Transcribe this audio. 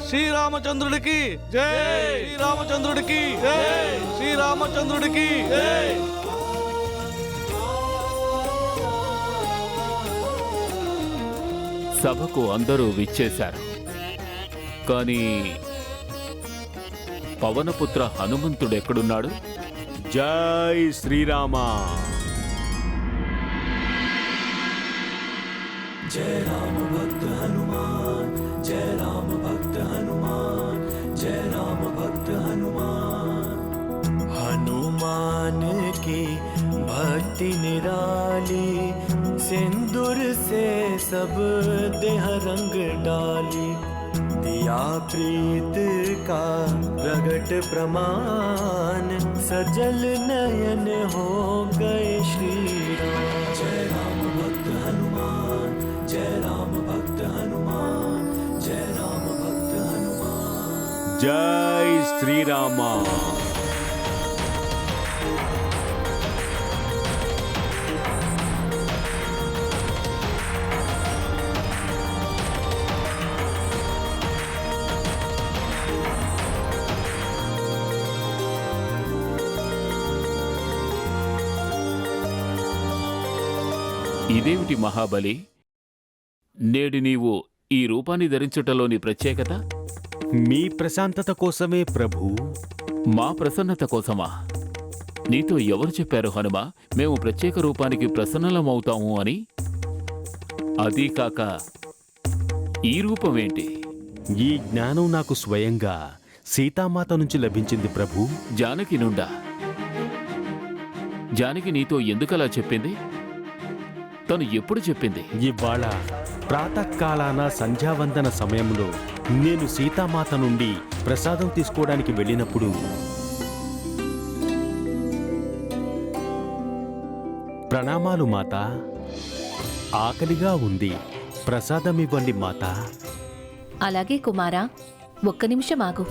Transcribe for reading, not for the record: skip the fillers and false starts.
శ్రీరామచంద్రుడికి జై, శ్రీరామచంద్రుడికి జై, శ్రీరామచంద్రుడికి జై. సభకు అందరూ విచ్చేశారు. కానీ పవనపుత్ర హనుమంతుడెక్కడున్నాడు? జై శ్రీరామ. जय राम भक्त हनुमान, जय राम भक्त हनुमान, जय राम भक्त हनुमान. हनुमान की भक्ति निराली, सिंदूर से सब देह रंग डाली. दिया प्रीत का प्रगट प्रमाण, सजल नयन हो गए श्री राम. जय राम भक्त हनुमान, जय राम भक्त हनुमान, जय राम भक्त हनुमान. జై శ్రీరామ. ఇదేమిటి మహాబలి? నేడు నీవు ఈ రూపాన్ని ధరించుటలోని ప్రత్యేకత? మీ ప్రశాంతత కోసమే ప్రభు. మా ప్రసన్నత కోసమా? నీతో ఎవరు చెప్పారు హనుమ మేము ప్రత్యేక రూపానికి ప్రసన్నలమవుతాము అని? అదీ కాక ఈ రూపమేంటి? ఈ జ్ఞానం నాకు స్వయంగా సీతామాత నుంచి లభించింది ప్రభు. జానకి నుండా? జానకి నీతో ఎందుకలా చెప్పింది? తను ఎప్పుడు చెప్పింది? ఇవాళ ప్రాతకాలాన సంధ్యావందన సమయంలో నేను సీతామాత నుండి ప్రసాదం తీసుకోవడానికి వెళ్ళినప్పుడు ప్రణామాలు మాత, ఆకలిగా ఉంది, ప్రసాదం ఇవ్వండి మాత. అలాగే కుమారా, ఒక్క నిమిషం ఆగు.